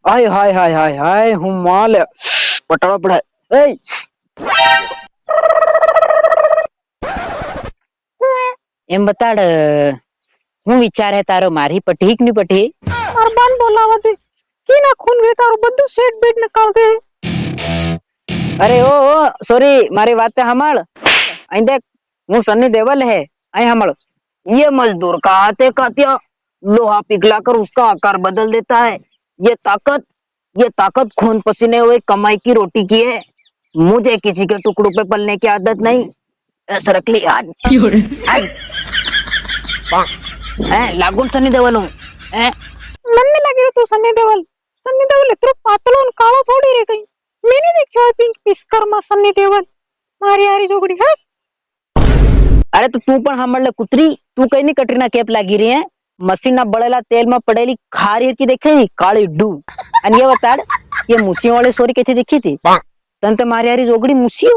हाय हाय हाय हाय हाय हूँ माल पटावा पड़ा એમ બતાડ હું વિચાર હે તારો મારી પટી કે ની પટી અરબાન બોલાવા દે કે ના ખૂન વે તારું બધું સેટ બેટ નકાળ દે અરે ઓ સોરી મારી વાત તે સાંભળ અહીં દેખ હું સની દેવલ है અહીં સાંભળ ये मजदूर का हाथे कातिया लोहा पिघला कर उसका आकार बदल देता है ये ताकत खून पसीने हुए कमाई की रोटी की है मुझे किसी के टुकड़ों पे पलने की आदत नहीं ऐसा रख ली आज लागू सनी देवल हूँ મને લાગે તું સની દેવલ એટલો પાતળો અને કાળો થોડી રે કઈ મેને દેખ્યો પિંક પિસ્કર માં સની દેવલ મારી હારી જોગડી હે अरे तो तू पण સાંભળ લે કુતરી તું કઈ ની કટરીના કેપ લાગી રહી હે મશીન ના બળેલા તેલ માં પડેલી ખારી की देखे काली डू અને ये बता ये मूसियों वाली स्टोरी कैसे देखी थी तन तो मारी यारी जोगड़ी मूसियो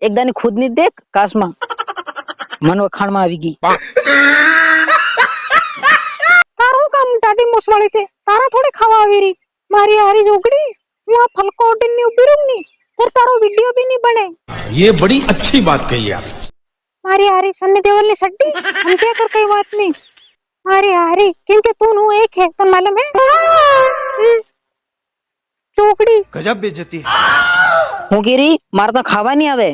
एक दानी खुद नहीं देख काश में मन वखाण में આવી ગઈ તારું કામ દાદી મૂસવાળી છે તારા થોડે ખાવા આવી રહી મારી હારી જોગડી હું આ ફલકો ઓડીન ની ઉભી રહું ની और તારો વિડિયો भी नहीं बने ये बड़ी अच्छी बात कही आप मारी हारी सन्नी देवल ने सड्डी हम क्या कर कई बात नहीं मारी हारी क्योंकि तू नु एक है तो मालूम है ચોકડી गजब बेइज्जती હું ગીરી માર તો ખાવા નહીં આવે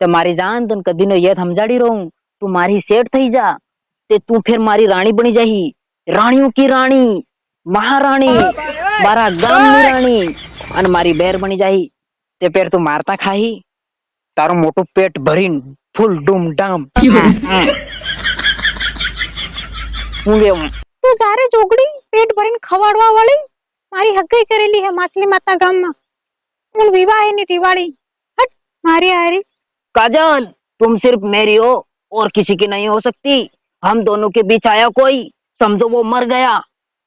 તે મારી જાન તને કદી નો યાદ સમજાડી રહું તું મારી સેટ થઈ જા તે તું ફિર મારી રાણી બની જહી રાણીઓ की રાણી મહારાણી મારા ગામની રાણી અને મારી બેર બની જહી તે ફિર તું મારતા ખાહી તારું મોટું પેટ ભરીને ફૂલ ડૂમ ડામ હું તું તારે ચોકડી પેટ ભરીને ખવાડવા વાળી મારી હગાઈ કરેલી है માછલી માતા ગામમાં ઉન વિવાહ है ની દિવાળી હટ મારી હારી काजल तुम सिर्फ मेरी हो और किसी की नहीं हो सकती हम दोनों के बीच आया कोई समझो वो मर गया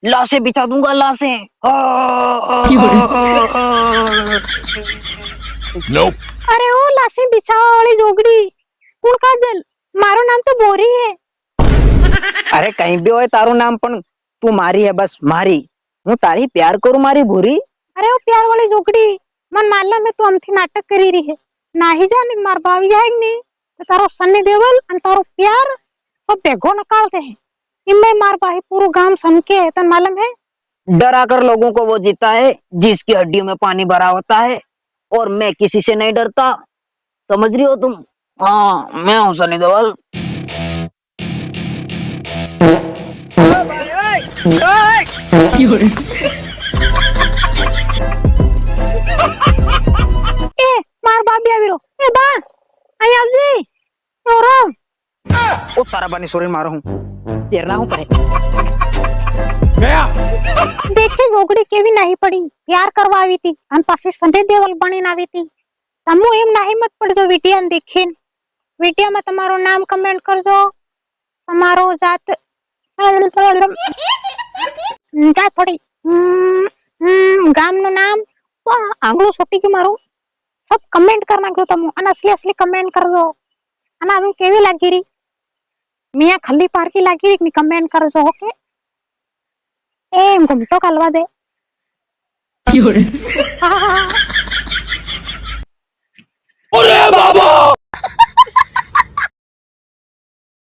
लाशें बिछा दूंगा लाशें nope. अरे ओ लाशें बिछावा वाली जोगड़ी कौन काजल मारो नाम तो बोरी है अरे कहीं भी हो तारू नाम पण तू मारी है बस मारी હું તારી પ્યાર કરું મારી ભૂરી अरे वो प्यार वाली जोगड़ी मन मालूम है तू हमથી नाटक કરી રહી है नाही जाने मार भाभी जाएगी नहीं तो तारो सन्नी देवल और तारो प्यार सब बेगो निकालते हैं इनमें मार भाई पूरा गांव सनके है तो मालूम है डरा कर लोगों को वो जीता है जिसकी हड्डियों में पानी भरा होता है और मैं किसी से नहीं डरता समझ रही हो तुम हाँ मैं हूँ सनी देवल ए मार भाभी આવી રો ए बा आई આવજી तोरो ओ सारा बनी सोरी मारो हूँ तेरना हूँ परे गया देखे जोगड़ी केवी नहीं पड़ी प्यार करवा આવી थी हम पासे संदे देवल बनी આવી थी तमु एम नहीं मत पड़जो वीडियो देखीन वीडियो में તમારો નામ કમેન્ટ કરજો તમારો જાત જાત પડી ગામ નું નામ આંગળું છોટી કે મારું सब कमेंट कर नाखो तमु અને असली असली कमेंट करजो અને હું કેવી લાગી રી મિયા ખલ્લી પારકી લાગી રી કમેન્ટ કરજો ઓકે એ ઘૂમટો કાલવા દે